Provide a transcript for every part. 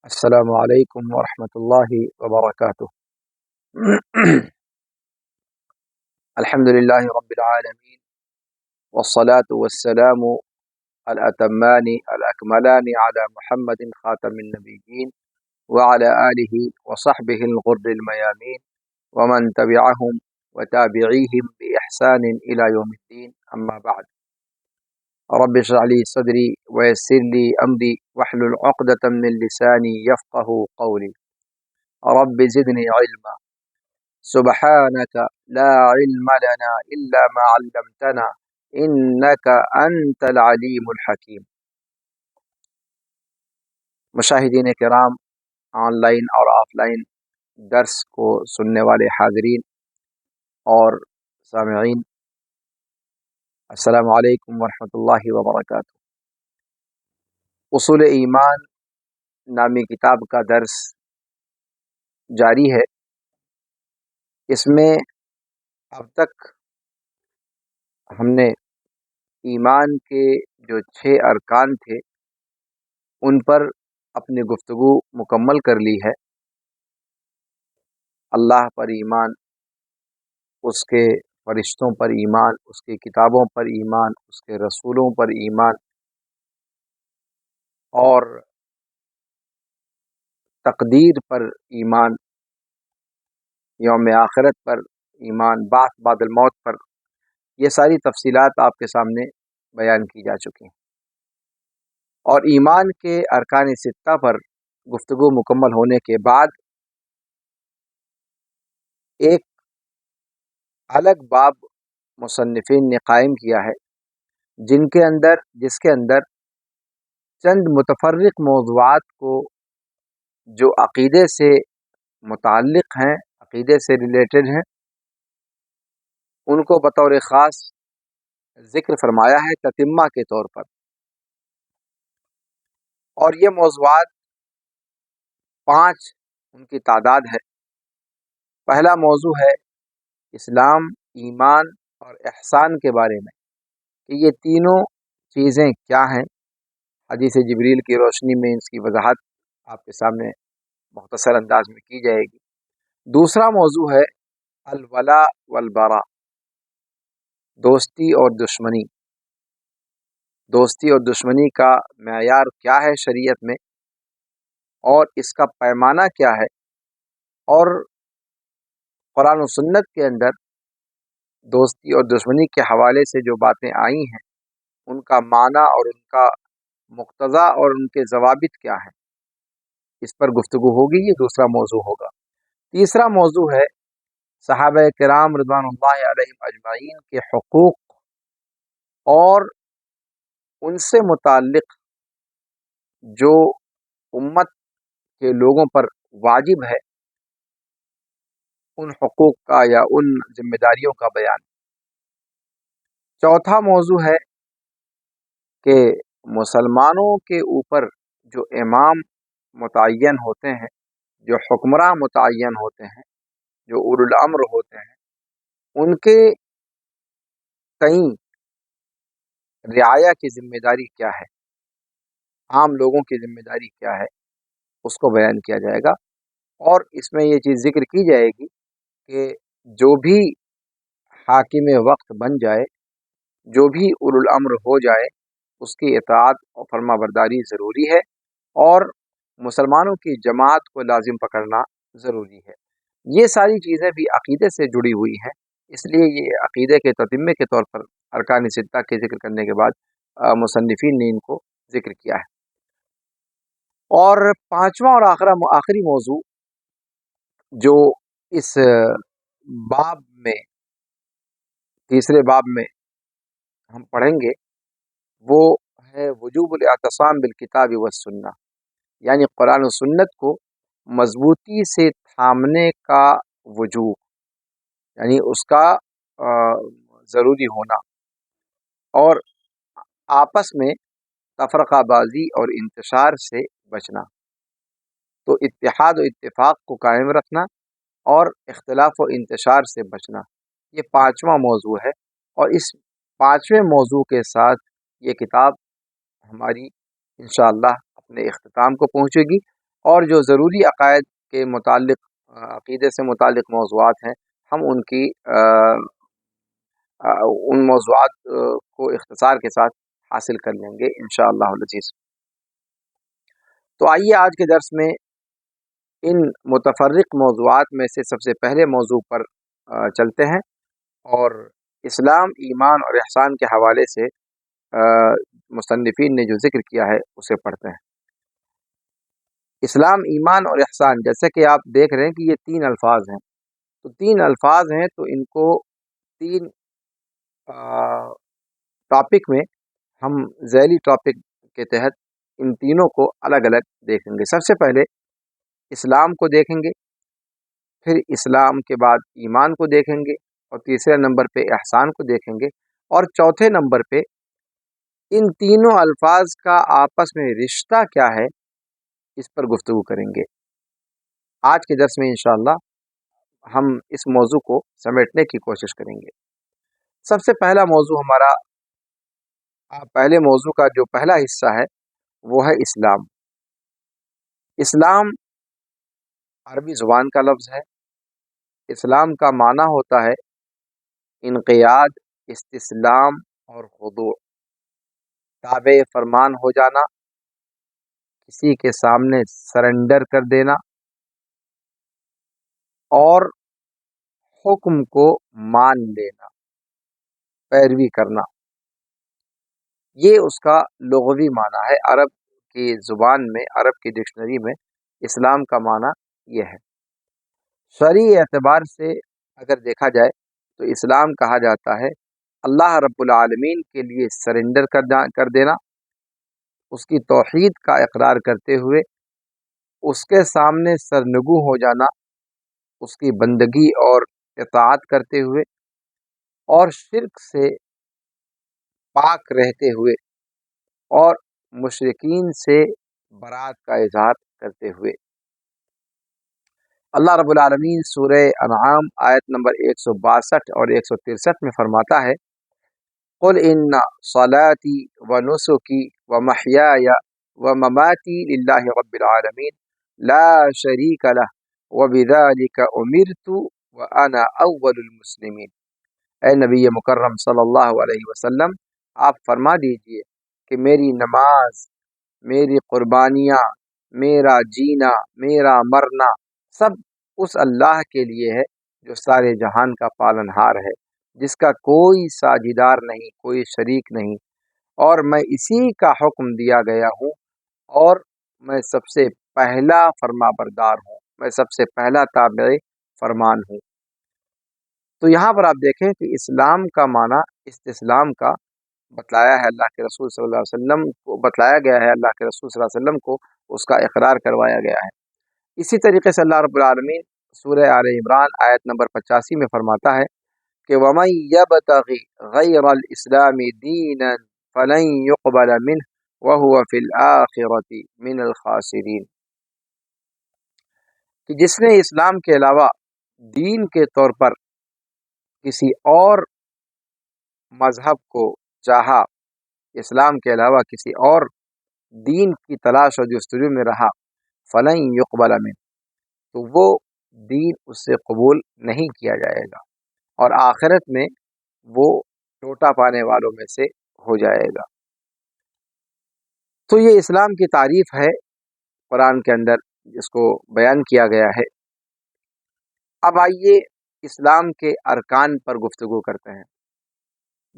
السلام علیکم ورحمۃ اللہ وبرکاتہ۔ الحمد للہ رب العالمین والصلاة والسلام الأتمان الأكملان على محمد خاتم النبیین وعلى آلہ وصحبہ الغر الميامین ومن تبعهم وتابعیہم بإحسان إلى یوم الدین، اما بعد۔ رب اشرح لي صدری ويسر لي امری واحلل عقدة من لسانی يفقهوا قولی۔ رب زدنی علما سبحانك لا علم لنا الا ما علمتنا انك انت العلیم الحکیم۔ مشاہدین کرام، آن لائن اور آف لائن درس کو سننے والے حاضرین اور سامعین، السلام علیکم ورحمۃ اللہ وبرکاتہ۔ اصول ایمان نامی کتاب کا درس جاری ہے۔ اس میں اب تک ہم نے ایمان کے جو 6 ارکان تھے ان پر اپنی گفتگو مکمل کر لی ہے۔ اللہ پر ایمان، اس کے فرشتوں پر ایمان، اس کی کتابوں پر ایمان، اس کے رسولوں پر ایمان، اور تقدیر پر ایمان، یوم آخرت پر ایمان، بعث بعد الموت پر، یہ ساری تفصیلات آپ کے سامنے بیان کی جا چکی ہیں۔ اور ایمان کے ارکان 6 پر گفتگو مکمل ہونے کے بعد ایک الگ باب مصنفین نے قائم کیا ہے، جس کے اندر چند متفرق موضوعات کو جو عقیدے سے متعلق ہیں، عقیدے سے ریلیٹڈ ہیں، ان کو بطور خاص ذکر فرمایا ہے تتمہ کے طور پر۔ اور یہ موضوعات 5 ان کی تعداد ہے۔ پہلا موضوع ہے اسلام، ایمان اور احسان کے بارے میں، کہ یہ تینوں چیزیں کیا ہیں۔ حدیث جبریل کی روشنی میں اس کی وضاحت آپ کے سامنے مختصر انداز میں کی جائے گی۔ دوسرا موضوع ہے الولاء والبراء، دوستی اور دشمنی۔ دوستی اور دشمنی کا معیار کیا ہے شریعت میں، اور اس کا پیمانہ کیا ہے، اور قرآن و سنت کے اندر دوستی اور دشمنی کے حوالے سے جو باتیں آئی ہیں ان کا معنی اور ان کا مقتضا اور ان کے ضوابط کیا ہیں، اس پر گفتگو ہوگی۔ یہ دوسرا موضوع ہوگا۔ تیسرا موضوع ہے صحابہ کرام رضوان اللہ علیہم اجمعین کے حقوق اور ان سے متعلق جو امت کے لوگوں پر واجب ہے، ان حقوق کا یا ان ذمہ داریوں کا بیان۔ چوتھا موضوع ہے کہ مسلمانوں کے اوپر جو امام متعین ہوتے ہیں، جو حکمراں متعین ہوتے ہیں، جو اولو الامر ہوتے ہیں، ان کے تئیں رعایا کی ذمہ داری کیا ہے، عام لوگوں کی ذمہ داری کیا ہے، اس کو بیان کیا جائے گا۔ اور اس میں یہ چیز ذکر کی جائے گی کہ جو بھی حاکم وقت بن جائے، جو بھی اولو الامر ہو جائے، اس کی اطاعت اور فرما برداری ضروری ہے، اور مسلمانوں کی جماعت کو لازم پکڑنا ضروری ہے۔ یہ ساری چیزیں بھی عقیدے سے جڑی ہوئی ہیں، اس لیے یہ عقیدے کے تتمے کے طور پر ارکان 6 کے ذکر کرنے کے بعد مصنفین نے ان کو ذکر کیا ہے۔ اور پانچواں اور آخری موضوع جو اس باب میں، تیسرے باب میں ہم پڑھیں گے، وہ ہے وجوب الاعتصام بالکتاب والسنہ، یعنی قرآن و سنت کو مضبوطی سے تھامنے کا وجوب، یعنی اس کا ضروری ہونا، اور آپس میں تفرقہ بازی اور انتشار سے بچنا۔ تو اتحاد و اتفاق کو قائم رکھنا اور اختلاف و انتشار سے بچنا، یہ 5واں موضوع ہے۔ اور اس 5ویں موضوع کے ساتھ یہ کتاب ہماری انشاءاللہ اپنے اختتام کو پہنچے گی۔ اور جو ضروری عقائد کے متعلق عقیدے سے متعلق موضوعات ہیں ہم ان موضوعات کو اختصار کے ساتھ حاصل کر لیں گے انشاءاللہ العزیز۔ تو آئیے آج کے درس میں ان متفرق موضوعات میں سے سب سے پہلے موضوع پر چلتے ہیں اور اسلام، ایمان اور احسان کے حوالے سے مصنفین نے جو ذکر کیا ہے اسے پڑھتے ہیں۔ اسلام، ایمان اور احسان، جیسے کہ آپ دیکھ رہے ہیں کہ یہ تین الفاظ ہیں، تو تین الفاظ ہیں تو ان کو تین ٹاپک میں ہم ذیلی ٹاپک کے تحت ان تینوں کو الگ الگ دیکھیں گے۔ سب سے پہلے اسلام کو دیکھیں گے، پھر اسلام کے بعد ایمان کو دیکھیں گے، اور تیسرے نمبر پہ احسان کو دیکھیں گے، اور چوتھے نمبر پہ ان تینوں الفاظ کا آپس میں رشتہ کیا ہے اس پر گفتگو کریں گے۔ آج کے درس میں انشاءاللہ ہم اس موضوع کو سمیٹنے کی کوشش کریں گے۔ سب سے پہلا موضوع ہمارا، پہلے موضوع کا جو پہلا حصہ ہے وہ ہے اسلام۔ اسلام عربی زبان کا لفظ ہے۔ اسلام کا معنی ہوتا ہے انقیاد، استسلام اور خضوع، تابع فرمان ہو جانا، کسی کے سامنے سرنڈر کر دینا اور حکم کو مان لینا، پیروی کرنا، یہ اس کا لغوی معنی ہے۔ عرب کی زبان میں، عرب کی ڈکشنری میں اسلام کا معنی یہ ہے۔ شرعی اعتبار سے اگر دیکھا جائے تو اسلام کہا جاتا ہے اللہ رب العالمین کے لیے سرنڈر کر دینا، اس کی توحید کا اقرار کرتے ہوئے اس کے سامنے سرنگو ہو جانا، اس کی بندگی اور اطاعت کرتے ہوئے، اور شرک سے پاک رہتے ہوئے، اور مشرکین سے برات کا اظہار کرتے ہوئے۔ اللہ رب العالمین سورہ انعام آیت نمبر 162 اور 163 میں فرماتا ہے قل ان صلاتي ونسكي ومحياي ومماتي لله رب العالمین لا شریک له وبذلك امرت وانا اول المسلمین۔ اے نبی مکرم صلی اللہ علیہ وسلم، آپ فرما دیجئے کہ میری نماز، میری قربانیاں، میرا جینا، میرا مرنا سب اس اللہ کے لیے ہے جو سارے جہان کا پالنہار ہے، جس کا کوئی ساجھیدار نہیں، کوئی شریک نہیں، اور میں اسی کا حکم دیا گیا ہوں، اور میں سب سے پہلا فرما بردار ہوں، میں سب سے پہلا تابع فرمان ہوں۔ تو یہاں پر آپ دیکھیں کہ اسلام کا معنی استسلام کا بتلایا ہے، اللہ کے رسول صلی اللہ علیہ وسلم کو بتلایا گیا ہے، اللہ کے رسول صلی اللہ علیہ وسلم کو اس کا اقرار کروایا گیا ہے۔ اسی طریقے سے اللہ رب العالمین سورہ آل عمران آیت نمبر 85 میں فرماتا ہے کہ وَمَن يَبْتَغِ غَيْرَ الْإِسْلَامِ دِينًا فَلَن يُقْبَلَ مِنْهُ وَهُوَ فِي الْآخِرَةِ مِنَ الْخَاسِرِينَ، کہ جس نے اسلام کے علاوہ دین کے طور پر کسی اور مذہب کو چاہا، اسلام کے علاوہ کسی اور دین کی تلاش اور جستجو میں رہا، فَلَن يُقْبَلَ مِنْهُ، تو وہ دین اس سے قبول نہیں کیا جائے گا، اور آخرت میں وہ ٹوٹا پانے والوں میں سے ہو جائے گا۔ تو یہ اسلام کی تعریف ہے قرآن کے اندر جس کو بیان کیا گیا ہے۔ اب آئیے اسلام کے ارکان پر گفتگو کرتے ہیں۔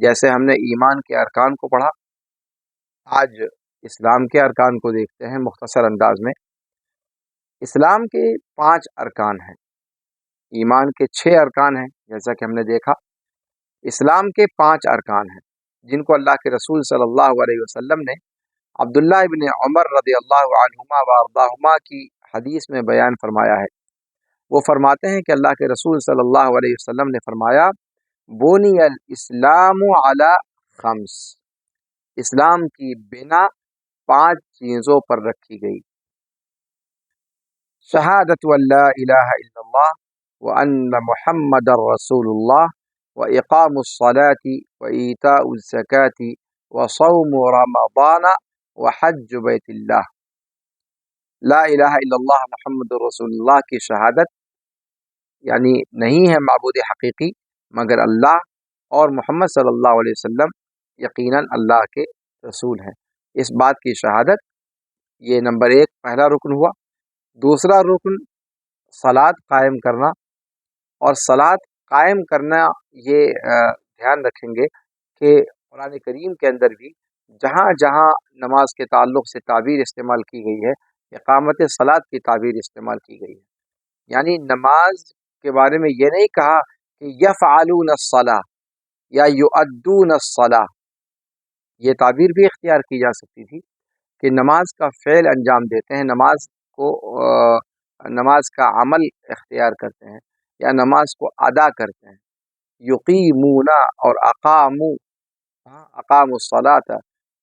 جیسے ہم نے ایمان کے ارکان کو پڑھا، آج اسلام کے ارکان کو دیکھتے ہیں مختصر انداز میں۔ اسلام کے 5 ارکان ہیں، ایمان کے 6 ارکان ہیں جیسا کہ ہم نے دیکھا۔ اسلام کے 5 ارکان ہیں جن کو اللہ کے رسول صلی اللہ علیہ وسلم نے عبداللہ ابن عمر رضی اللہ عنہما وارضاہما کی حدیث میں بیان فرمایا ہے۔ وہ فرماتے ہیں کہ اللہ کے رسول صلی اللہ علیہ وسلم نے فرمایا بنی الاسلام علی 5، اسلام کی بنا 5 چیزوں پر رکھی گئی: شہادت ان لا الہ الا اللہ وان محمد رسول اللہ واقام الصلاة وایتاء الزکاة وصوم رمضان وحج بیت اللہ۔ لا الہ الا اللہ محمد رسول اللہ کی شہادت یعنی نہیں ہے معبود حقیقی مگر اللہ، اور محمد صلی اللہ علیہ وسلم یقیناً اللہ کے رسول ہیں، اس بات کی شہادت، یہ نمبر ایک پہلا رکن ہوا۔ دوسرا رکن صلاۃ قائم کرنا، اور صلاۃ قائم کرنا یہ دھیان رکھیں گے کہ قرآن کریم کے اندر بھی جہاں جہاں نماز کے تعلق سے تعبیر استعمال کی گئی ہے، اقامت صلاۃ کی تعبیر استعمال کی گئی ہے، یعنی نماز کے بارے میں یہ نہیں کہا کہ یفعلون الصلاۃ یا یؤدون الصلاۃ، یہ تعبیر بھی اختیار کی جا سکتی تھی کہ نماز کا فعل انجام دیتے ہیں، نماز کو نماز کا عمل اختیار کرتے ہیں یا نماز کو ادا کرتے ہیں۔ یقیمون اور اقام الصلاۃ،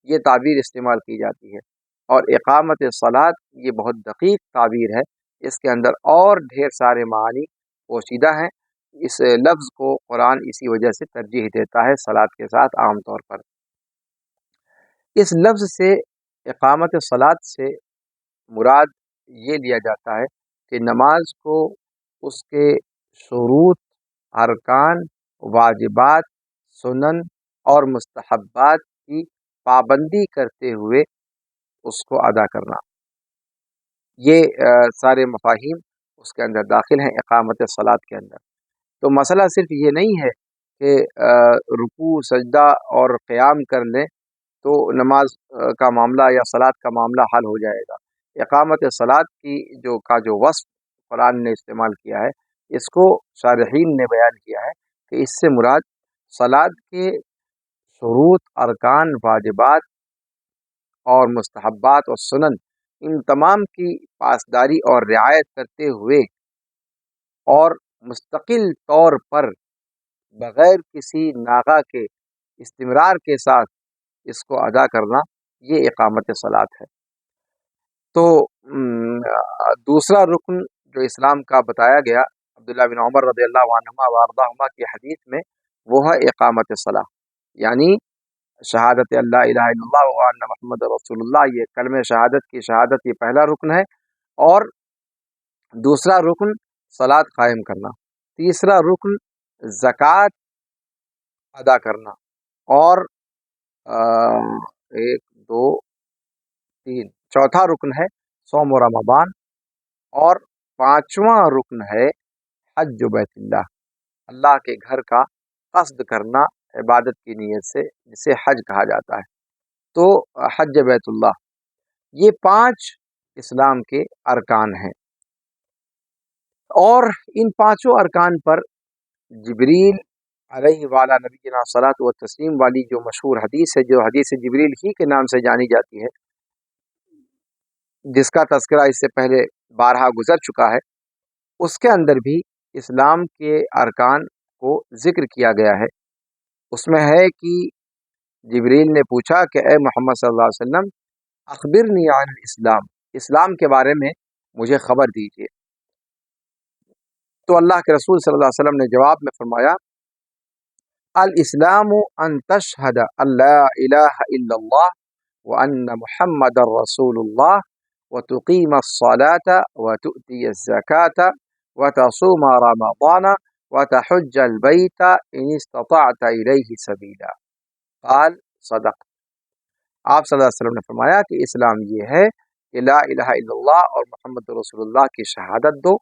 یہ تعبیر استعمال کی جاتی ہے، اور اقامت صلاۃ یہ بہت دقیق تعبیر ہے، اس کے اندر اور ڈھیر سارے معانی پوشیدہ ہیں، اس لفظ کو قرآن اسی وجہ سے ترجیح دیتا ہے صلاۃ کے ساتھ عام طور پر۔ اس لفظ سے اقامت صلاۃ سے مراد یہ لیا جاتا ہے کہ نماز کو اس کے شروط، ارکان، واجبات، سنن اور مستحبات کی پابندی کرتے ہوئے اس کو ادا کرنا، یہ سارے مفاہیم اس کے اندر داخل ہیں اقامت صلاۃ کے اندر۔ تو مسئلہ صرف یہ نہیں ہے کہ رکوع، سجدہ اور قیام کر لیں تو نماز کا معاملہ یا صلاۃ کا معاملہ حل ہو جائے گا۔ اقامت صلاۃ کی جو وصف قرآن نے استعمال کیا ہے، اس کو شارحین نے بیان کیا ہے کہ اس سے مراد صلاۃ کے شروط، ارکان، واجبات اور مستحبات اور سنن، ان تمام کی پاسداری اور رعایت کرتے ہوئے اور مستقل طور پر بغیر کسی ناغہ کے استمرار کے ساتھ اس کو ادا کرنا، یہ اقامت صلاۃ ہے۔ تو دوسرا رکن جو اسلام کا بتایا گیا عبداللہ بن عمر رضی اللہ عنہما وارضاہما کی حدیث میں، وہ ہے اقامت صلاۃ، یعنی شہادت اللہ الہ الا اللہ وان محمد رسول اللہ، یہ کلمہ شہادت کی شہادت، یہ پہلا رکن ہے، اور دوسرا رکن صلاۃ قائم کرنا، تیسرا رکن زکوٰۃ ادا کرنا، اور ایک دو تین چوتھا رکن ہے صوم و رمضان، اور پانچواں رکن ہے حج بیت اللہ، اللہ کے گھر کا قصد کرنا عبادت کی نیت سے، جسے حج کہا جاتا ہے۔ تو حج بیت اللہ، یہ 5 اسلام کے ارکان ہیں، اور ان 5 ارکان پر جبریل علیہ والا نبینا صلاۃ و تسلیم والی جو مشہور حدیث ہے، جو حدیث جبریل ہی کے نام سے جانی جاتی ہے، جس کا تذکرہ اس سے پہلے بارہا گزر چکا ہے، اس کے اندر بھی اسلام کے ارکان کو ذکر کیا گیا ہے۔ اس میں ہے کہ جبریل نے پوچھا کہ اے محمد صلی اللہ علیہ وسلم، اخبرنی عن الاسلام، اسلام کے بارے میں مجھے خبر دیجیے۔ تو اللہ کے رسول صلی اللہ علیہ وسلم نے جواب میں فرمایا، الاسلام ان تشہد ان لا الہ الا اللہ وان محمد رسول اللہ وتقیم الصلاة وتؤتی الزکاة وتصوم رمضان وتحج البیت ان استطعت الیہ سبیلا، قال صدق۔ آپ صلی اللہ علیہ وسلم نے فرمایا کہ اسلام یہ ہے کہ لا الہ الا اللہ اور محمد رسول اللہ کی شہادت دو،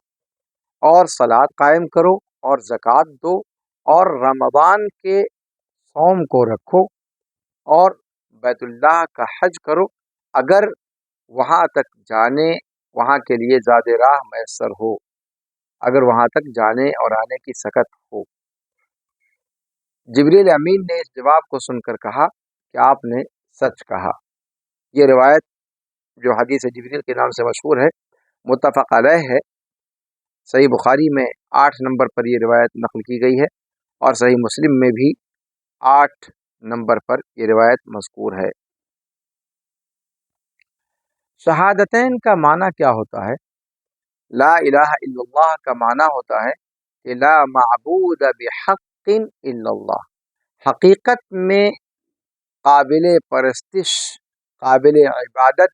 اور صلاۃ قائم کرو، اور زکوٰۃ دو، اور رمضان کے صوم کو رکھو، اور بیت اللہ کا حج کرو، اگر وہاں تک جانے، وہاں کے لیے زاد راہ میسر ہو، اگر وہاں تک جانے اور آنے کی سکت ہو۔ جبریل امین نے اس جواب کو سن کر کہا کہ آپ نے سچ کہا۔ یہ روایت جو حدیث جبریل کے نام سے مشہور ہے، متفق علیہ ہے، صحیح بخاری میں 8 نمبر پر یہ روایت نقل کی گئی ہے، اور صحیح مسلم میں بھی 8 نمبر پر یہ روایت مذکور ہے۔ شہادتین کا معنی کیا ہوتا ہے؟ لا الہ الا اللہ کا معنی ہوتا ہے کہ لا معبود بحق الا اللہ، حقیقت میں قابل پرستش، قابل عبادت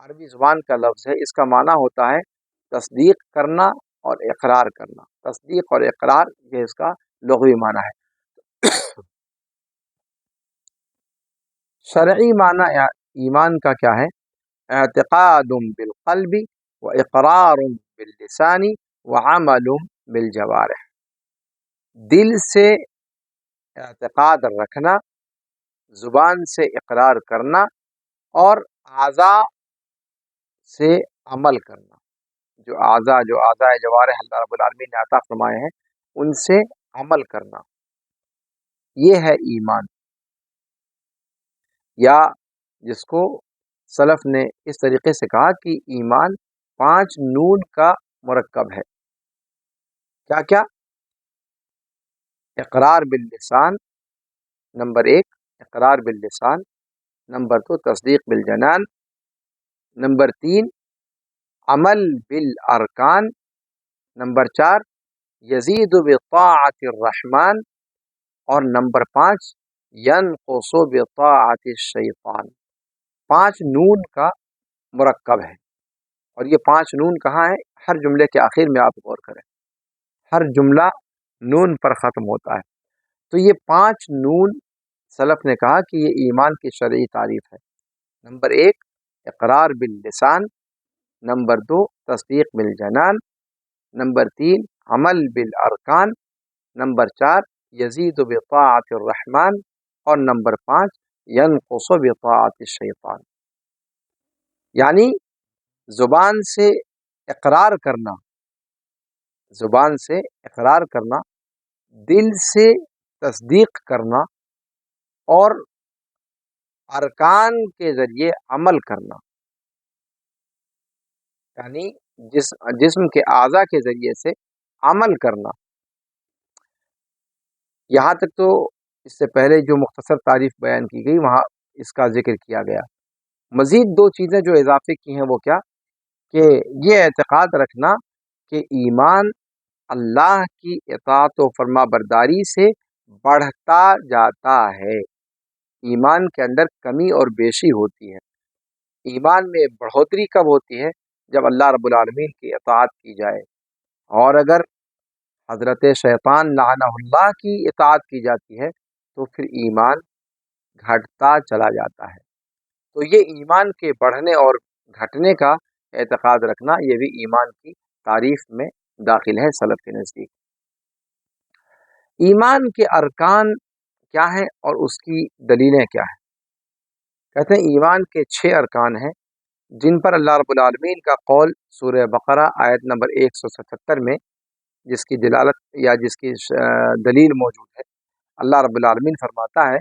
عربی زبان کا لفظ ہے، اس کا معنی ہوتا ہے تصدیق کرنا اور اقرار کرنا۔ تصدیق اور اقرار یہ اس کا لغوی معنی ہے۔ شرعی معنی ایمان کا کیا ہے؟ اعتقاد بالقلب و اقرار باللسان و عمل بالجوارح، دل سے اعتقاد رکھنا، زبان سے اقرار کرنا اور اعضاء سے عمل کرنا۔ جو اعضاء جوارح اللہ رب العالمین نے عطا فرمائے ہیں ان سے عمل کرنا، یہ ہے ایمان۔ یا جس کو سلف نے اس طریقے سے کہا کہ ایمان 5 نون کا مرکب ہے۔ کیا کیا؟ اقرار باللسان نمبر 1، اقرار باللسان نمبر 2، تصدیق بالجنان نمبر 3، عمل بالارکان نمبر 4، یزید بطاعت الرحمن اور نمبر 5، ینقص بطاعت الشیطان۔ 5 نون کا مرکب ہے، اور یہ 5 نون کہاں ہے؟ ہر جملے کے آخر میں آپ غور کریں، ہر جملہ نون پر ختم ہوتا ہے۔ تو یہ 5 نون سلف نے کہا کہ یہ ایمان کی شرعی تعریف ہے۔ نمبر 1، اقرار باللسان، نمبر 2، تصدیق بالجنان، نمبر 3، عمل بالارکان، نمبر 4، یزید بطاعت الرحمن اور نمبر 5، ینقص بطاعت الشیطان۔ یعنی زبان سے اقرار کرنا، زبان سے اقرار کرنا، دل سے تصدیق کرنا اور ارکان کے ذریعے عمل کرنا، یعنی جسم کے اعضاء کے ذریعے سے عمل کرنا۔ یہاں تک تو اس سے پہلے جو مختصر تعریف بیان کی گئی وہاں اس کا ذکر کیا گیا۔ مزید 2 چیزیں جو اضافے کی ہیں وہ کیا؟ کہ یہ اعتقاد رکھنا کہ ایمان اللہ کی اطاعت و فرما برداری سے بڑھتا جاتا ہے۔ ایمان کے اندر کمی اور بیشی ہوتی ہے۔ ایمان میں بڑھوتری کب ہوتی ہے؟ جب اللہ رب العالمین کی اطاعت کی جائے، اور اگر حضرت شیطان لعنہ اللہ کی اطاعت کی جاتی ہے تو پھر ایمان گھٹتا چلا جاتا ہے۔ تو یہ ایمان کے بڑھنے اور گھٹنے کا اعتقاد رکھنا یہ بھی ایمان کی تعریف میں داخل ہے سلف کے نزدیک۔ ایمان کے ارکان کیا ہیں اور اس کی دلیلیں کیا ہیں؟ کہتے ہیں ایمان کے 6 ارکان ہیں جن پر اللہ رب العالمین کا قول سورہ بقرہ آیت نمبر 177 میں جس کی دلالت یا جس کی دلیل موجود ہے۔ اللہ رب العالمین فرماتا ہے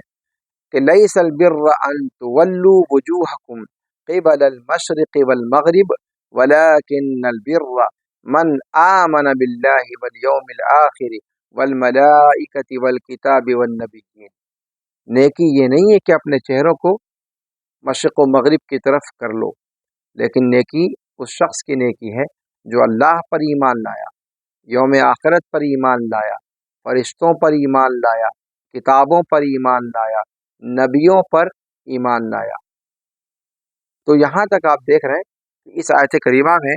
کہ لیس البر ان تولوا وجوہکم قبل المشرق والمغرب ولكن البر من آمن باللہ والیوم الآخر والملائکۃ والکتاب والنبیین۔ نیکی یہ نہیں ہے کہ اپنے چہروں کو مشرق و مغرب کی طرف کر لو، لیکن نیکی اس شخص کی نیکی ہے جو اللہ پر ایمان لایا، یوم آخرت پر ایمان لایا، فرشتوں پر ایمان لایا، کتابوں پر ایمان لایا، نبیوں پر ایمان لایا۔ تو یہاں تک آپ دیکھ رہے ہیں کہ اس آیت کریمہ میں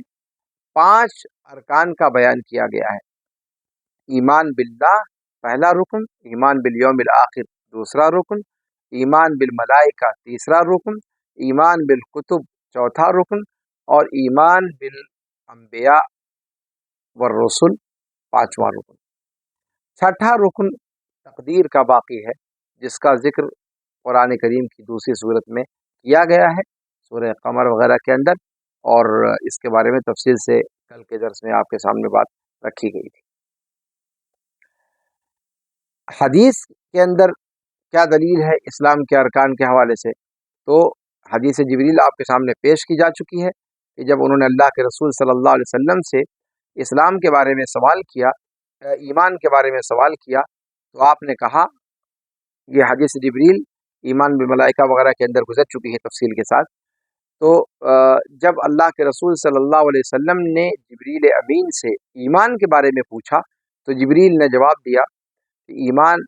5 ارکان کا بیان کیا گیا ہے۔ ایمان باللہ پہلا رکن، ایمان بالیوم الآخر دوسرا رکن، ایمان بالملائکہ تیسرا رکن، ایمان بالکتب چوتھا رکن، اور ایمان بالانبیاء والرسل 5واں رکن۔ چھٹا رکن تقدیر کا باقی ہے جس کا ذکر قرآن کریم کی دوسری صورت میں کیا گیا ہے، سورہ قمر وغیرہ کے اندر، اور اس کے بارے میں تفصیل سے کل کے درس میں آپ کے سامنے بات رکھی گئی تھی۔ حدیث کے اندر کیا دلیل ہے اسلام کے ارکان کے حوالے سے؟ تو حدیث جبریل آپ کے سامنے پیش کی جا چکی ہے کہ جب انہوں نے اللہ کے رسول صلی اللہ علیہ وسلم سے اسلام کے بارے میں سوال کیا، ایمان کے بارے میں سوال کیا، تو آپ نے کہا، یہ حدیث جبریل ایمان بالملائکہ وغیرہ کے اندر گزر چکی ہے تفصیل کے ساتھ۔ تو جب اللہ کے رسول صلی اللہ علیہ وسلم نے جبریل امین سے ایمان کے بارے میں پوچھا تو جبریل نے جواب دیا کہ ایمان،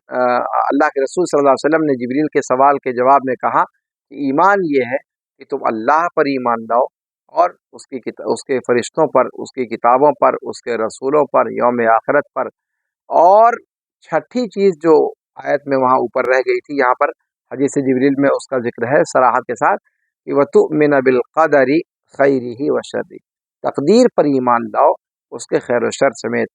اللہ کے رسول صلی اللہ علیہ وسلم نے جبریل کے سوال کے جواب میں کہا کہ ایمان یہ ہے کہ تم اللہ پر ایمان لاؤ، اور اس کے فرشتوں پر، اس کی کتابوں پر، اس کے رسولوں پر، یوم آخرت پر۔ اور چھٹی چیز جو آیت میں وہاں اوپر رہ گئی تھی، یہاں پر حدیث جبریل میں اس کا ذکر ہے صراحت کے ساتھ کہ وَتُؤْمِنَ بِالْقَدَرِ خَيْرِهِ وَشَرِّهِ، تقدیر پر ایمان لاؤ، اس کے خیر و شر سمیت۔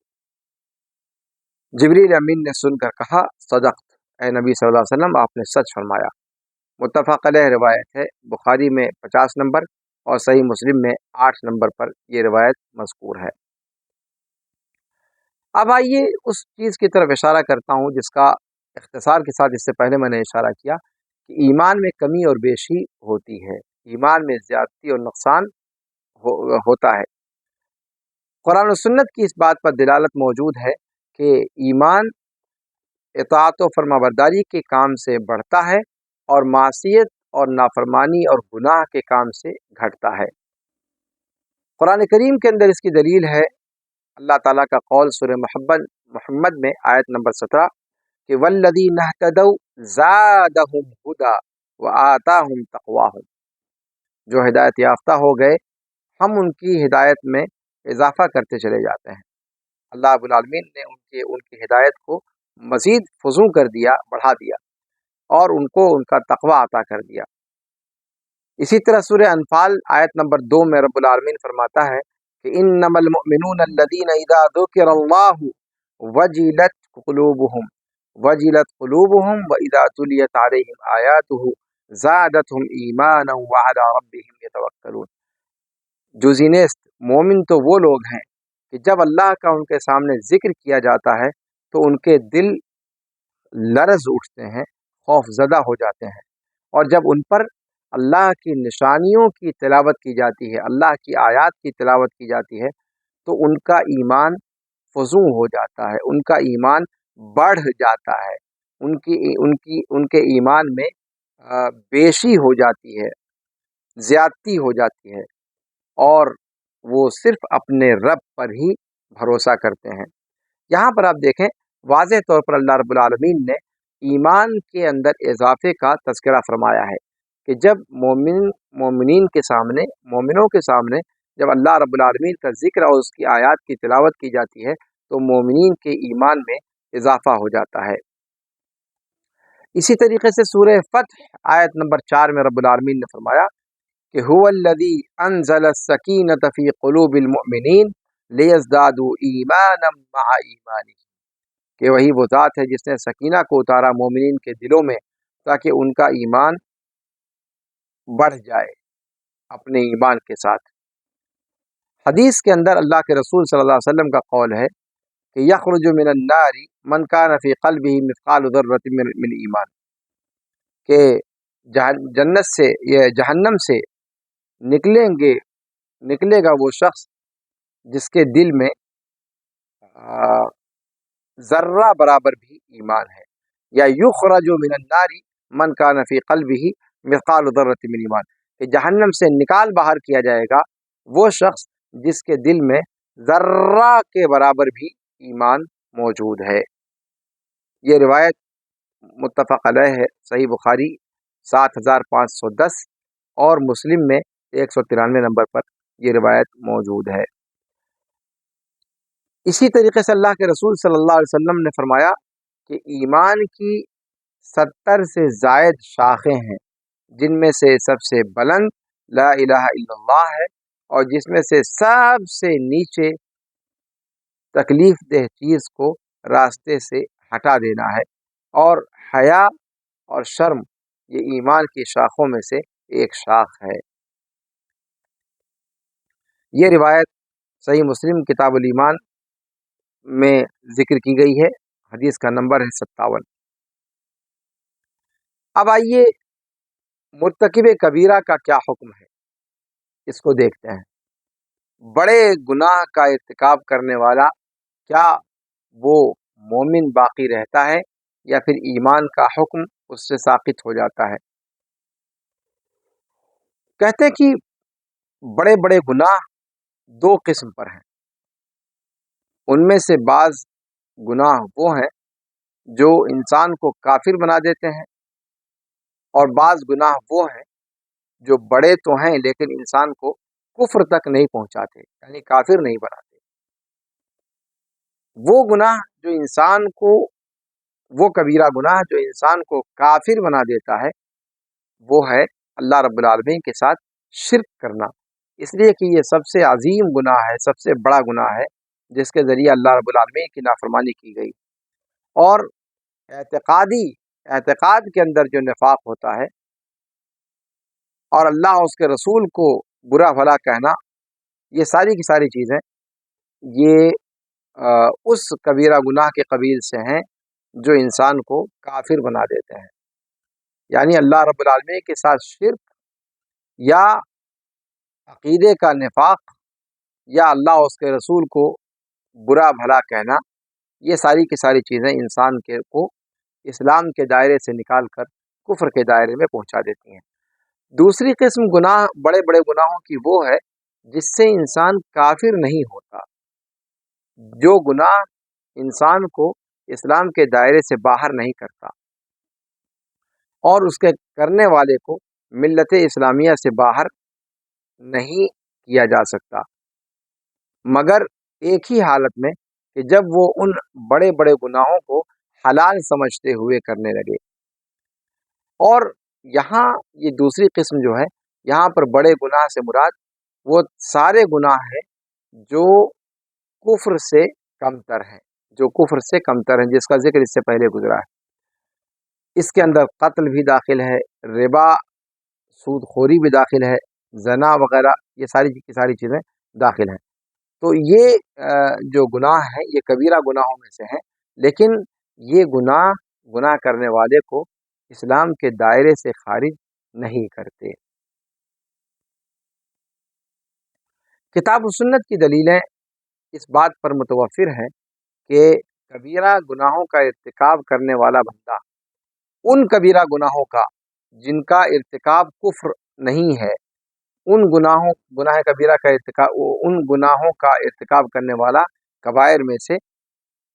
جبریل امین نے سن کر کہا صدقت، اے نبی صلی اللہ علیہ وسلم آپ نے سچ فرمایا۔ متفق علیہ روایت ہے، بخاری میں 50 نمبر اور صحیح مسلم میں 8 نمبر پر یہ روایت مذکور ہے۔ اب آئیے اس چیز کی طرف اشارہ کرتا ہوں جس کا اختصار کے ساتھ اس سے پہلے میں نے اشارہ کیا کہ ایمان میں کمی اور بیشی ہوتی ہے، ایمان میں زیادتی اور نقصان ہوتا ہے۔ قرآن و سنت کی اس بات پر دلالت موجود ہے کہ ایمان اطاعت و فرمانبرداری کے کام سے بڑھتا ہے اور معصیت اور نافرمانی اور گناہ کے کام سے گھٹتا ہے۔ قرآن کریم کے اندر اس کی دلیل ہے اللہ تعالیٰ کا قول سورہ محمد میں آیت نمبر 17 کہ وَالَّذِينَ اهْتَدَوْا زَادَهُمْ هُدًى وَآتَاهُمْ تَقْوَاهُمْ، جو ہدایت یافتہ ہو گئے ہم ان کی ہدایت میں اضافہ کرتے چلے جاتے ہیں۔ اللہ رب العالمین نے ان کی ہدایت کو مزید فزوں کر دیا، بڑھا دیا، اور ان کو ان کا تقوی عطا کر دیا۔ اسی طرح سورہ انفال آیت نمبر 2 میں رب العالمین فرماتا ہے کہ انما المؤمنون الذین اذا ذکر اللہ وجلت قلوبهم واذا تلیت علیہم آیاتہ زادتهم ایمانا وعلی ربهم یتوکلون۔ جزینیست مومن تو وہ لوگ ہیں کہ جب اللہ کا ان کے سامنے ذکر کیا جاتا ہے تو ان کے دل لرز اٹھتے ہیں، خوف زدہ ہو جاتے ہیں، اور جب ان پر اللہ کی نشانیوں کی تلاوت کی جاتی ہے، اللہ کی آیات کی تلاوت کی جاتی ہے تو ان کا ایمان فزوں ہو جاتا ہے، ان کا ایمان بڑھ جاتا ہے، ان کے ایمان میں بیشی ہو جاتی ہے، زیادتی ہو جاتی ہے، اور وہ صرف اپنے رب پر ہی بھروسہ کرتے ہیں۔ یہاں پر آپ دیکھیں واضح طور پر اللہ رب العالمین نے ایمان کے اندر اضافے کا تذکرہ فرمایا ہے کہ جب مومنوں کے سامنے جب اللہ رب العالمین کا ذکر اور اس کی آیات کی تلاوت کی جاتی ہے تو مومنین کے ایمان میں اضافہ ہو جاتا ہے۔ اسی طریقے سے سورہ فتح آیت نمبر 4 میں رب العالمین نے فرمایا کہ هو الذی انزل السکینۃ فی قلوب المؤمنین لیزدادوا ایمانا مع ایمانہم، کہ وہی وہ ذات ہے جس نے سکینہ کو اتارا مومنین کے دلوں میں تاکہ ان کا ایمان بڑھ جائے اپنے ایمان کے ساتھ۔ حدیث کے اندر اللہ کے رسول صلی اللہ علیہ وسلم کا قول ہے کہ یخرج من النار من کان فی قلبہ مثقال ذرۃ من ایمان، کہ جنت سے یا جہنم سے نکلے گا وہ شخص جس کے دل میں ذرہ برابر بھی ایمان ہے، یا یخرج من النار من کان فی قلبہ مثقال ذرۃ من ایمان، کہ جہنم سے نکال باہر کیا جائے گا وہ شخص جس کے دل میں ذرہ کے برابر بھی ایمان موجود ہے۔ یہ روایت متفق علیہ ہے، صحیح بخاری 7510 اور مسلم میں 193 نمبر پر یہ روایت موجود ہے۔ اسی طریقے سے اللہ کے رسول صلی اللہ علیہ وسلم نے فرمایا کہ ایمان کی 70 سے زائد شاخیں ہیں، جن میں سے سب سے بلند لا الہ الا اللہ ہے، اور جس میں سے سب سے نیچے تکلیف دہ چیز کو راستے سے ہٹا دینا ہے، اور حیا اور شرم یہ ایمان کی شاخوں میں سے ایک شاخ ہے۔ یہ روایت صحیح مسلم کتاب الایمان میں ذکر کی گئی ہے، حدیث کا نمبر ہے 57۔ اب آئیے مرتکب کبیرہ کا کیا حکم ہے، اس کو دیکھتے ہیں۔ بڑے گناہ کا ارتکاب کرنے والا کیا وہ مومن باقی رہتا ہے یا پھر ایمان کا حکم اس سے ساقط ہو جاتا ہے؟ کہتے ہیں کہ بڑے بڑے گناہ دو قسم پر ہیں، ان میں سے بعض گناہ وہ ہیں جو انسان کو کافر بنا دیتے ہیں، اور بعض گناہ وہ ہیں جو بڑے تو ہیں لیکن انسان کو کفر تک نہیں پہنچاتے، یعنی کافر نہیں بناتے۔ وہ گناہ جو انسان کو، وہ کبیرہ گناہ جو انسان کو کافر بنا دیتا ہے، وہ ہے اللہ رب العالمین کے ساتھ شرک کرنا، اس لیے کہ یہ سب سے عظیم گناہ ہے، سب سے بڑا گناہ ہے جس کے ذریعے اللہ رب العالمین کی نافرمانی کی گئی۔ اور اعتقاد کے اندر جو نفاق ہوتا ہے اور اللہ اس کے رسول کو برا بھلا کہنا، یہ ساری کی ساری چیزیں یہ اس کبیرہ گناہ کے قبیل سے ہیں جو انسان کو کافر بنا دیتے ہیں۔ یعنی اللہ رب العالمین کے ساتھ شرک یا عقیدے کا نفاق یا اللہ اس کے رسول کو برا بھلا کہنا، یہ ساری کی ساری چیزیں انسان کو اسلام کے دائرے سے نکال کر کفر کے دائرے میں پہنچا دیتی ہیں۔ دوسری قسم گناہ، بڑے بڑے گناہوں کی، وہ ہے جس سے انسان کافر نہیں ہوتا، جو گناہ انسان کو اسلام کے دائرے سے باہر نہیں کرتا اور اس کے کرنے والے کو ملت اسلامیہ سے باہر نہیں کیا جا سکتا، مگر ایک ہی حالت میں کہ جب وہ ان بڑے بڑے گناہوں کو حلال سمجھتے ہوئے کرنے لگے۔ اور یہاں یہ دوسری قسم جو ہے، یہاں پر بڑے گناہ سے مراد وہ سارے گناہ ہیں جو کفر سے کمتر ہیں، جو کفر سے کمتر ہیں، جس کا ذکر اس سے پہلے گزرا ہے۔ اس کے اندر قتل بھی داخل ہے، ربا، سود خوری بھی داخل ہے، زنا وغیرہ، یہ ساری کی ساری چیزیں داخل ہیں۔ تو یہ جو گناہ ہیں یہ کبیرہ گناہوں میں سے ہیں، لیکن یہ گناہ کرنے والے کو اسلام کے دائرے سے خارج نہیں کرتے۔ کتاب و سنت کی دلیلیں اس بات پر متوفر ہیں کہ کبیرہ گناہوں کا ارتکاب کرنے والا بندہ ان کبیرہ گناہوں کا جن کا ارتکاب کفر نہیں ہے، گناہ کبیرہ کا ارتکاب، ان گناہوں کا ارتکاب کرنے والا کبائر میں سے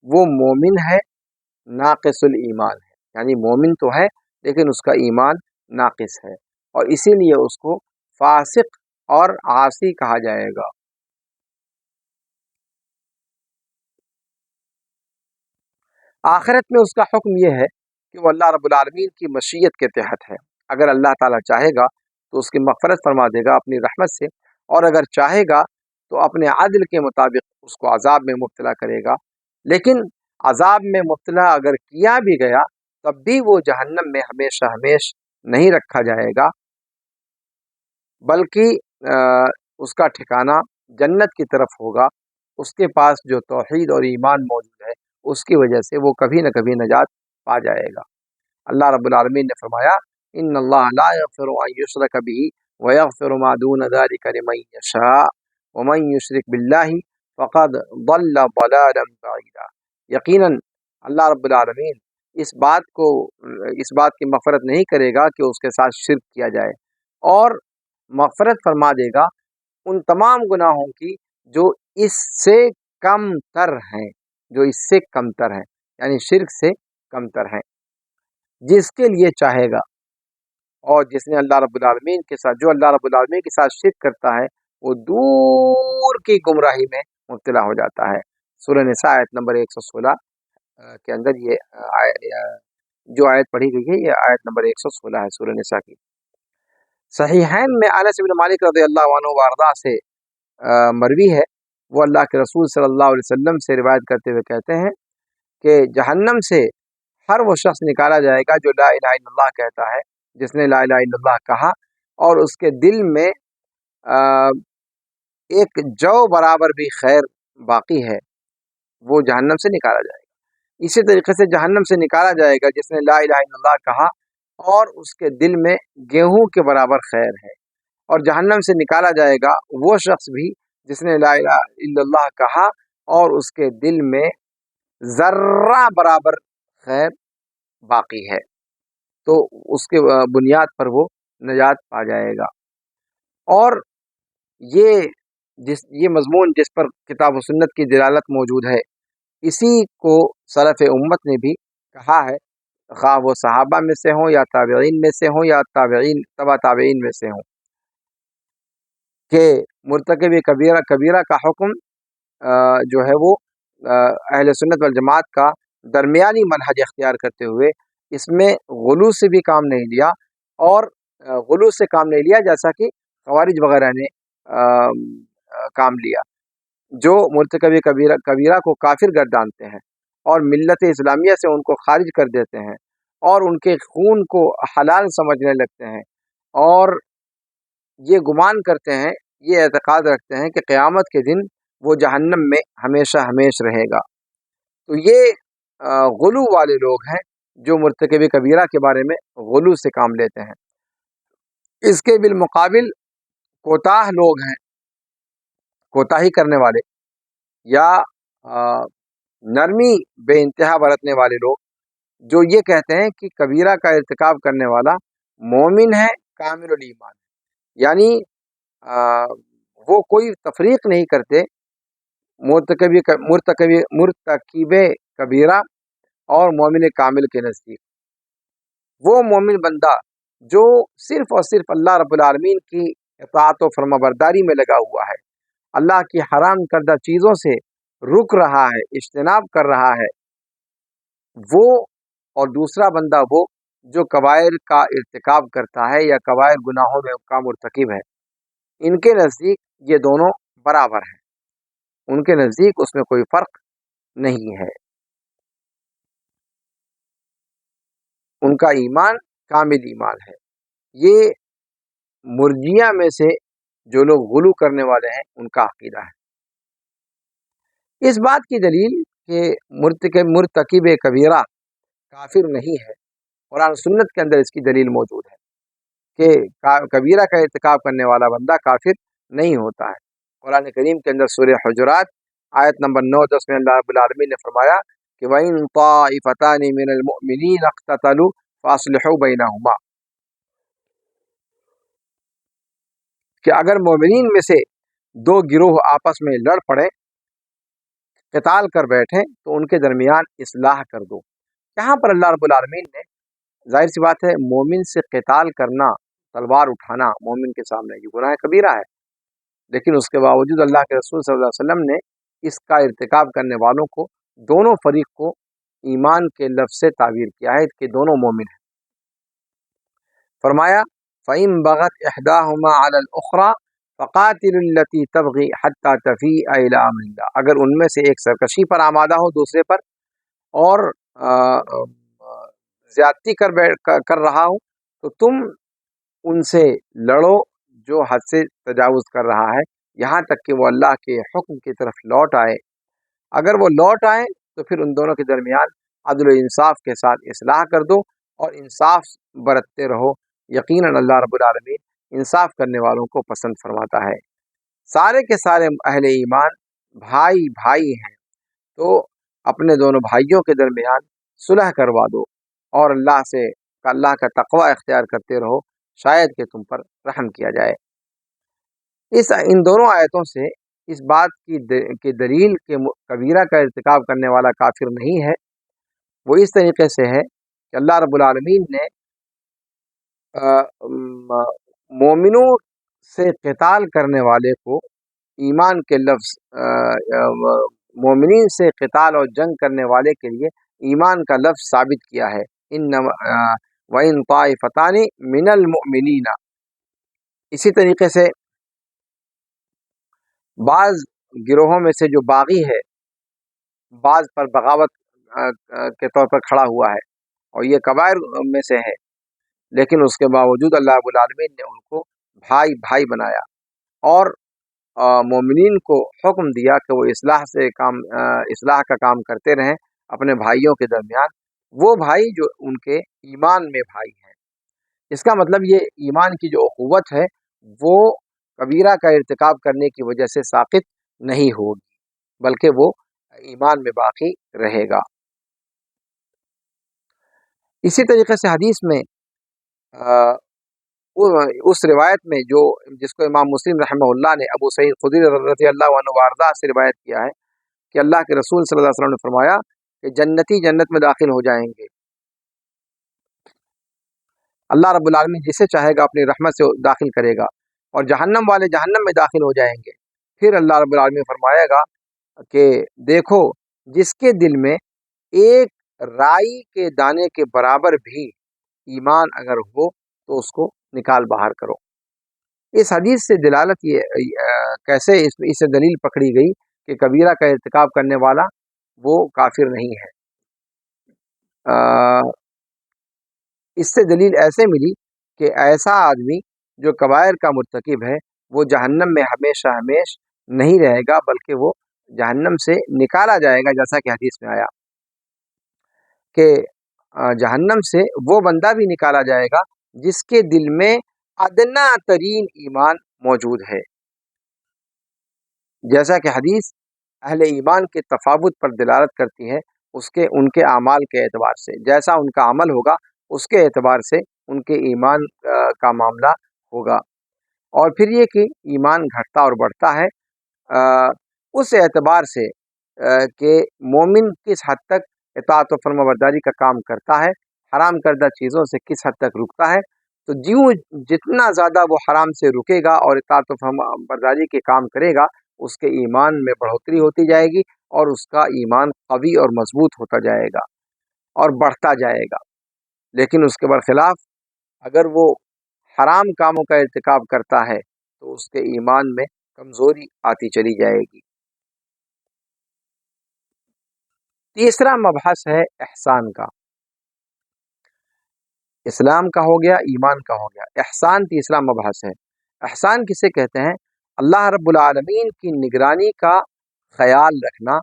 وہ مومن ہے، ناقص الایمان ہے، یعنی مومن تو ہے لیکن اس کا ایمان ناقص ہے، اور اسی لیے اس کو فاسق اور عاصی کہا جائے گا۔ آخرت میں اس کا حکم یہ ہے کہ وہ اللہ رب العالمین کی مشیت کے تحت ہے، اگر اللہ تعالیٰ چاہے گا تو اس کی مغفرت فرما دے گا اپنی رحمت سے، اور اگر چاہے گا تو اپنے عدل کے مطابق اس کو عذاب میں مبتلا کرے گا۔ لیکن عذاب میں مبتلا اگر کیا بھی گیا تب بھی وہ جہنم میں ہمیشہ نہیں رکھا جائے گا، بلکہ اس کا ٹھکانہ جنت کی طرف ہوگا۔ اس کے پاس جو توحید اور ایمان موجود ہے، اس کی وجہ سے وہ کبھی نہ کبھی نجات پا جائے گا۔ اللہ رب العالمین نے فرمایا، ان اللہ لا یغفر ان یشرک بہ ویغفر ما دون ذلک لمن یشاء ومن یشرک باللہ فقد ضل ضلالا بعیدا۔ یقیناً اللہ رب العالمین اس بات کی مغفرت نہیں کرے گا کہ اس کے ساتھ شرک کیا جائے، اور مغفرت فرما دے گا ان تمام گناہوں کی جو اس سے کم تر ہیں، یعنی شرک سے کم تر ہیں، جس کے لیے چاہے گا۔ اور جس نے اللہ رب العالمین کے ساتھ، جو اللہ رب العالمین کے ساتھ شرک کرتا ہے، وہ دور کی گمراہی میں مبتلا ہو جاتا ہے۔ سورہ نساء آیت نمبر 116 کے اندر یہ جو آیت پڑھی گئی ہے، یہ آیت نمبر 116 ہے سورہ نساء کی۔ صحیحین میں انس بن مالک رضی اللہ عنہ وارضا سے مروی ہے، وہ اللہ کے رسول صلی اللہ علیہ وسلم سے روایت کرتے ہوئے کہتے ہیں کہ جہنم سے ہر وہ شخص نکالا جائے گا جو لا الہ الا اللہ کہتا ہے، جس نے لا الہ الا اللہ کہا اور اس کے دل میں ایک جو برابر بھی خیر باقی ہے، وہ جہنم سے نکالا جائے گا۔ اسی طریقے سے جہنم سے نکالا جائے گا جس نے لا الہ الا اللہ کہا اور اس کے دل میں گیہوں کے برابر خیر ہے، اور جہنم سے نکالا جائے گا وہ شخص بھی جس نے لا الہ الا اللہ کہا اور اس کے دل میں ذرہ برابر خیر باقی ہے، تو اس کے بنیاد پر وہ نجات پا جائے گا۔ اور یہ مضمون جس پر کتاب و سنت کی دلالت موجود ہے، اسی کو سلف امت نے بھی کہا ہے، خواہ وہ صحابہ میں سے ہوں یا تابعین میں سے ہوں یا تابعین تبع تابعین میں سے ہوں۔ کہ مرتکب کبیرہ کبیرہ کا حکم جو ہے وہ اہل سنت والجماعت کا درمیانی منہج اختیار کرتے ہوئے اس میں غلو سے بھی کام نہیں لیا، اور غلو سے کام نہیں لیا جیسا کہ خوارج وغیرہ نے کام لیا، جو مرتکب کبیرہ کو کافر گردانتے ہیں اور ملت اسلامیہ سے ان کو خارج کر دیتے ہیں، اور ان کے خون کو حلال سمجھنے لگتے ہیں، اور یہ گمان کرتے ہیں، یہ اعتقاد رکھتے ہیں کہ قیامت کے دن وہ جہنم میں ہمیشہ ہمیش رہے گا۔ تو یہ غلو والے لوگ ہیں جو مرتکب کبیرہ کے بارے میں غلو سے کام لیتے ہیں۔ اس کے بالمقابل کوتاہ لوگ ہیں، کوتاہی کرنے والے یا نرمی بے انتہا برتنے والے لوگ، جو یہ کہتے ہیں کہ کبیرہ کا ارتکاب کرنے والا مومن ہے، کامل الایمان ہے، یعنی وہ کوئی تفریق نہیں کرتے مرتکب کبیرہ اور مومن کامل کے نزدیک۔ وہ مومن بندہ جو صرف اور صرف اللہ رب العالمین کی اطاعت و فرما برداری میں لگا ہوا ہے، اللہ کی حرام کردہ چیزوں سے رک رہا ہے، اجتناب کر رہا ہے، وہ، اور دوسرا بندہ وہ جو کبائر کا ارتکاب کرتا ہے یا کبائر گناہوں میں کا مرتکب ہے، ان کے نزدیک یہ دونوں برابر ہیں، ان کے نزدیک اس میں کوئی فرق نہیں ہے، ان کا ایمان کامل ایمان ہے۔ یہ مرجیہ میں سے جو لوگ غلو کرنے والے ہیں ان کا عقیدہ ہے۔ اس بات کی دلیل کہ مرتکب کبیرہ کافر نہیں ہے، قرآن سنت کے اندر اس کی دلیل موجود ہے کہ کبیرہ کا ارتکاب کرنے والا بندہ کافر نہیں ہوتا ہے۔ قرآن کریم کے اندر سورہ حجرات آیت نمبر 9-10 میں اللہ رب العالمین نے فرمایا کہ وَإِن طَائِفَتَانِ مِنَ الْمُؤْمِنِينَ اقْتَتَلُوا فَأَصْلِحُوا بَيْنَهُمَا، کہ اگر مومنین میں سے دو گروہ آپس میں لڑ پڑے، قتال کر بیٹھیں، تو ان کے درمیان اصلاح کر دو۔ یہاں پر اللہ رب العالمین نے، ظاہر سی بات ہے مومن سے قتال کرنا، تلوار اٹھانا مومن کے سامنے یہ گناہ کبیرہ ہے، لیکن اس کے باوجود اللہ کے رسول صلی اللہ علیہ وسلم نے اس کا ارتکاب کرنے والوں کو، دونوں فریق کو ایمان کے لفظ سے تعبیر کیا ہے کہ دونوں مومن ہیں۔ فرمایا فَإِن بَغَتْ إِحْدَاهُمَا عَلَى الْأُخْرَى فَقَاتِلُوا الَّتِي تَبْغِي حَتَّى تَفِيءَ إِلَىٰ أَمْرِ اللَّهِ، اگر ان میں سے ایک سرکشی پر آمادہ ہو دوسرے پر، اور زیادتی کر رہا ہو، تو تم ان سے لڑو جو حد سے تجاوز کر رہا ہے، یہاں تک کہ وہ اللہ کے حکم کی طرف لوٹ آئے۔ اگر وہ لوٹ آئے تو پھر ان دونوں کے درمیان عدل و انصاف کے ساتھ اصلاح کر دو اور انصاف برتتے رہو، یقیناً اللہ رب العالمین انصاف کرنے والوں کو پسند فرماتا ہے۔ سارے کے سارے اہل ایمان بھائی بھائی ہیں، تو اپنے دونوں بھائیوں کے درمیان صلح کروا دو اور اللہ کا تقوی اختیار کرتے رہو، شاید کہ تم پر رحم کیا جائے۔ ان دونوں آیتوں سے اس بات کی دلیل کہ کبیرہ کا ارتکاب کرنے والا کافر نہیں ہے، وہ اس طریقے سے ہے کہ اللہ رب العالمین نے مومنوں سے قتال کرنے والے کو ایمان کے لفظ، مومنین سے قتال اور جنگ کرنے والے کے لیے ایمان کا لفظ ثابت کیا ہے، وَإِن طَائِفَتَانِ مِنَ الْمُؤْمِنِينَ۔ اسی طریقے سے بعض گروہوں میں سے جو باغی ہے، بعض پر بغاوت کے طور پر کھڑا ہوا ہے اور یہ کبائر میں سے ہے، لیکن اس کے باوجود اللہ رب العالمین نے ان کو بھائی بھائی بنایا اور مومنین کو حکم دیا کہ وہ اصلاح کا کام کرتے رہیں اپنے بھائیوں کے درمیان، وہ بھائی جو ان کے ایمان میں بھائی ہیں۔ اس کا مطلب یہ ایمان کی جو اخوت ہے وہ کبیرہ کا ارتکاب کرنے کی وجہ سے ساقط نہیں ہوگی، بلکہ وہ ایمان میں باقی رہے گا۔ اسی طریقے سے حدیث میں اس روایت میں جس کو امام مسلم رحمہ اللہ نے ابو سعید خدری رضی اللہ عنہ وارضہ سے روایت کیا ہے کہ اللہ کے رسول صلی اللہ علیہ وسلم نے فرمایا کہ جنتی جنت میں داخل ہو جائیں گے، اللہ رب العالمین جسے چاہے گا اپنی رحمت سے داخل کرے گا، اور جہنم والے جہنم میں داخل ہو جائیں گے۔ پھر اللہ رب العالمین فرمائے گا کہ دیکھو جس کے دل میں ایک رائی کے دانے کے برابر بھی ایمان اگر ہو تو اس کو نکال باہر کرو۔ اس حدیث سے دلالت کیسے اس سے دلیل پکڑی گئی کہ کبیرہ کا ارتکاب کرنے والا وہ کافر نہیں ہے۔ اس سے دلیل ایسے ملی کہ ایسا آدمی جو کبائر کا مرتکب ہے وہ جہنم میں ہمیشہ ہمیش نہیں رہے گا، بلکہ وہ جہنم سے نکالا جائے گا، جیسا کہ حدیث میں آیا کہ جہنم سے وہ بندہ بھی نکالا جائے گا جس کے دل میں ادنا ترین ایمان موجود ہے۔ جیسا کہ حدیث اہل ایمان کے تفاوت پر دلالت کرتی ہے، ان کے اعمال کے اعتبار سے، جیسا ان کا عمل ہوگا اس کے اعتبار سے ان کے ایمان کا معاملہ ہوگا۔ اور پھر یہ کہ ایمان گھٹتا اور بڑھتا ہے اس اعتبار سے کہ مومن کس حد تک اطاعت و فرما برداری کا کام کرتا ہے، حرام کردہ چیزوں سے کس حد تک رکتا ہے۔ تو جتنا زیادہ وہ حرام سے رکے گا اور اطاعت و فرما برداری کے کام کرے گا، اس کے ایمان میں بڑھوتری ہوتی جائے گی اور اس کا ایمان قوی اور مضبوط ہوتا جائے گا اور بڑھتا جائے گا۔ لیکن اس کے برخلاف اگر وہ حرام کاموں کا ارتکاب کرتا ہے تو اس کے ایمان میں کمزوری آتی چلی جائے گی۔ تیسرا مبحث ہے احسان کا۔ اسلام کا ہو گیا، ایمان کا ہو گیا، احسان تیسرا مبحث ہے۔ احسان کسے کہتے ہیں؟ اللہ رب العالمین کی نگرانی کا خیال رکھنا،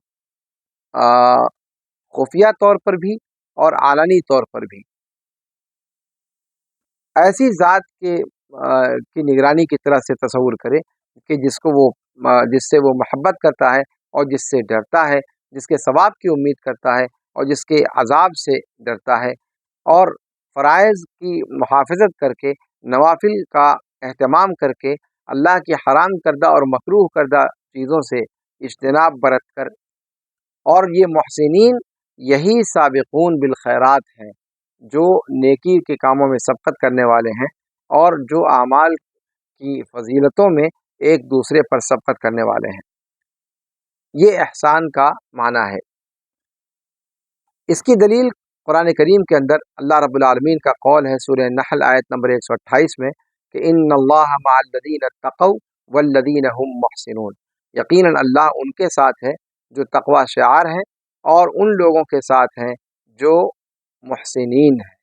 خفیہ طور پر بھی اور علنی طور پر بھی۔ ایسی ذات کی نگرانی کی طرح سے تصور کرے کہ جس سے وہ محبت کرتا ہے اور جس سے ڈرتا ہے، جس کے ثواب کی امید کرتا ہے اور جس کے عذاب سے ڈرتا ہے، اور فرائض کی محافظت کر کے، نوافل کا اہتمام کر کے، اللہ کی حرام کردہ اور مکروہ کردہ چیزوں سے اجتناب برت کر۔ اور یہ محسنین یہی سابقون بالخیرات ہیں جو نیکی کے کاموں میں سبقت کرنے والے ہیں اور جو اعمال کی فضیلتوں میں ایک دوسرے پر سبقت کرنے والے ہیں۔ یہ احسان کا معنی ہے۔ اس کی دلیل قرآن کریم کے اندر اللہ رب العالمین کا قول ہے سورہ نحل آیت نمبر 128 میں کہ ان اللہ مع الذین اتقوا والذین هم محسنون، یقیناً اللہ ان کے ساتھ ہے جو تقوی شعار ہیں اور ان لوگوں کے ساتھ ہیں جو محسنین ہیں،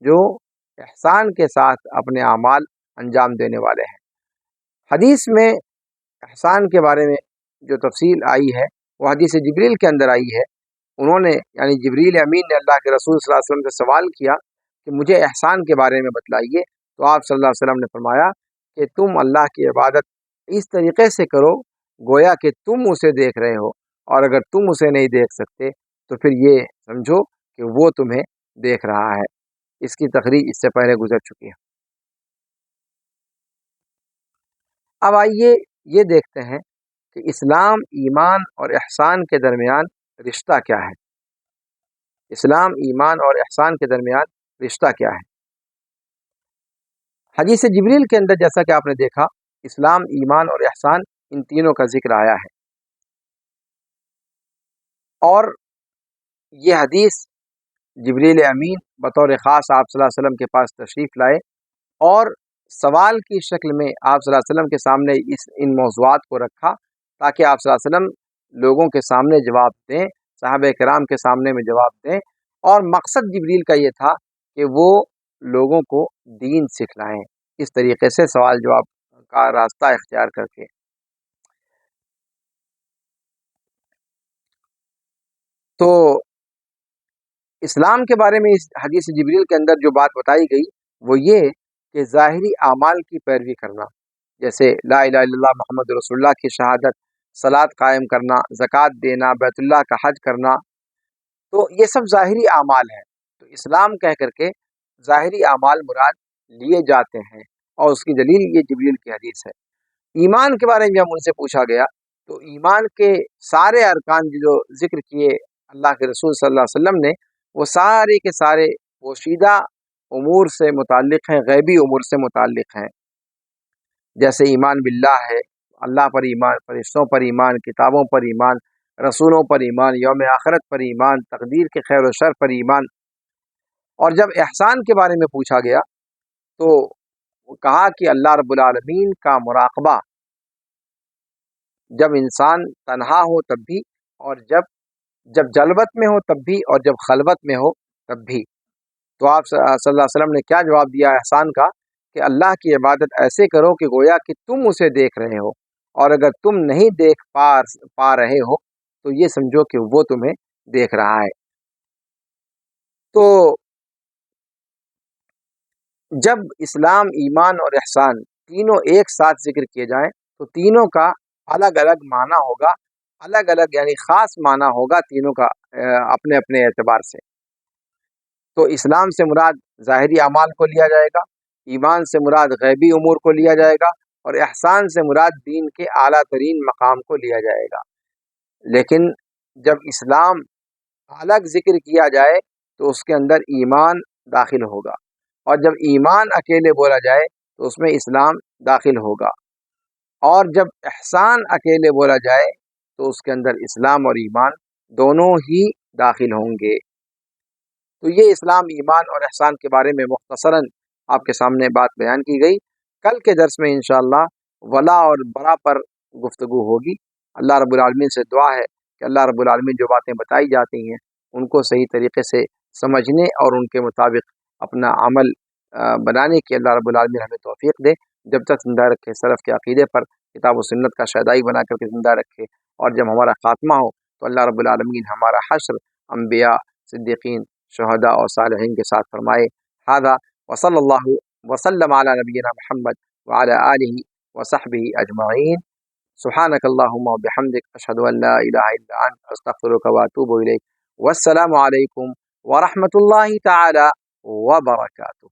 جو احسان کے ساتھ اپنے اعمال انجام دینے والے ہیں۔ حدیث میں احسان کے بارے میں جو تفصیل آئی ہے وہ حدیث جبریل کے اندر آئی ہے۔ انہوں نے یعنی جبریل امین نے اللہ کے رسول صلی اللہ علیہ وسلم سے سوال کیا کہ مجھے احسان کے بارے میں بتلائیے، تو آپ صلی اللہ علیہ وسلم نے فرمایا کہ تم اللہ کی عبادت اس طریقے سے کرو گویا کہ تم اسے دیکھ رہے ہو، اور اگر تم اسے نہیں دیکھ سکتے تو پھر یہ سمجھو کہ وہ تمہیں دیکھ رہا ہے۔ اس کی تقریر اس سے پہلے گزر چکی ہے۔ اب آئیے یہ دیکھتے ہیں کہ اسلام، ایمان اور احسان کے درمیان رشتہ کیا ہے۔ اسلام، ایمان اور احسان کے درمیان رشتہ کیا ہے؟ حدیث جبریل کے اندر جیسا کہ آپ نے دیکھا، اسلام، ایمان اور احسان ان تینوں کا ذکر آیا ہے، اور یہ حدیث جبریل امین بطور خاص آپ صلی اللہ علیہ وسلم کے پاس تشریف لائے اور سوال کی شکل میں آپ صلی اللہ علیہ وسلم کے سامنے ان موضوعات کو رکھا تاکہ آپ صلی اللہ علیہ وسلم لوگوں کے سامنے جواب دیں، صحابہ کرام کے سامنے میں جواب دیں، اور مقصد جبریل کا یہ تھا کہ وہ لوگوں کو دین سکھلائیں، اس طریقے سے سوال جواب کا راستہ اختیار کر کے۔ تو اسلام کے بارے میں اس حدیث جبریل کے اندر جو بات بتائی گئی وہ یہ کہ ظاہری اعمال کی پیروی کرنا، جیسے لا الہ الا اللہ محمد رسول اللہ کی شہادت، صلاۃ قائم کرنا، زکوٰۃ دینا، بیت اللہ کا حج کرنا، تو یہ سب ظاہری اعمال ہیں۔ تو اسلام کہہ کر کے ظاہری اعمال مراد لیے جاتے ہیں، اور اس کی دلیل یہ جبریل کی حدیث ہے۔ ایمان کے بارے میں جب ان سے پوچھا گیا تو ایمان کے سارے ارکان جو ذکر کیے اللہ کے رسول صلی اللہ علیہ وسلم نے، وہ سارے کے سارے پوشیدہ امور سے متعلق ہیں، غیبی امور سے متعلق ہیں۔ جیسے ایمان باللہ ہے، اللہ پر ایمان، فرشتوں پر ایمان، کتابوں پر ایمان، رسولوں پر ایمان، یوم آخرت پر ایمان، تقدیر کے خیر و شر پر ایمان۔ اور جب احسان کے بارے میں پوچھا گیا تو کہا کہ اللہ رب العالمین کا مراقبہ، جب انسان تنہا ہو تب بھی، اور جب جلوت میں ہو تب بھی، اور جب خلوت میں ہو تب بھی۔ تو آپ صلی اللہ علیہ وسلم نے کیا جواب دیا احسان کا؟ کہ اللہ کی عبادت ایسے کرو کہ گویا کہ تم اسے دیکھ رہے ہو، اور اگر تم نہیں دیکھ پا رہے ہو تو یہ سمجھو کہ وہ تمہیں دیکھ رہا ہے۔ تو جب اسلام، ایمان اور احسان تینوں ایک ساتھ ذکر کیے جائیں تو تینوں کا الگ الگ معنی ہوگا، الگ الگ یعنی خاص معنی ہوگا تینوں کا اپنے اپنے اعتبار سے۔ تو اسلام سے مراد ظاہری اعمال کو لیا جائے گا، ایمان سے مراد غیبی امور کو لیا جائے گا، اور احسان سے مراد دین کے اعلیٰ ترین مقام کو لیا جائے گا۔ لیکن جب اسلام الگ ذکر کیا جائے تو اس کے اندر ایمان داخل ہوگا، اور جب ایمان اکیلے بولا جائے تو اس میں اسلام داخل ہوگا، اور جب احسان اکیلے بولا جائے تو اس کے اندر اسلام اور ایمان دونوں ہی داخل ہوں گے۔ تو یہ اسلام، ایمان اور احسان کے بارے میں مختصراً آپ کے سامنے بات بیان کی گئی۔ کل کے درس میں انشاءاللہ ولا اور برا پر گفتگو ہوگی۔ اللہ رب العالمین سے دعا ہے کہ اللہ رب العالمین جو باتیں بتائی جاتی ہیں ان کو صحیح طریقے سے سمجھنے اور ان کے مطابق اپنا عمل بنانے کی اللہ رب العالمین ہمیں توفیق دے۔ جب تک زندہ رکھے سلف کے عقیدے پر کتاب و سنت کا شیدائی بنا کر کے زندہ رکھے، اور جب ہمارا خاتمہ ہو تو اللہ رب العالمین ہمارا حشر انبیاء، صدیقین، شہداء اور صالحین کے ساتھ فرمائے۔ ھذا وصلی اللہ وسلم علی نبینا محمد وعلی آلہ وصحبہ اجمعین۔ سبحانک اللہم وبحمدک، اشہد ان لا الہ الا انت، استغفرک واتوب الیک۔ والسلام علیکم ورحمۃ اللہ تعالی وبرکاتہ۔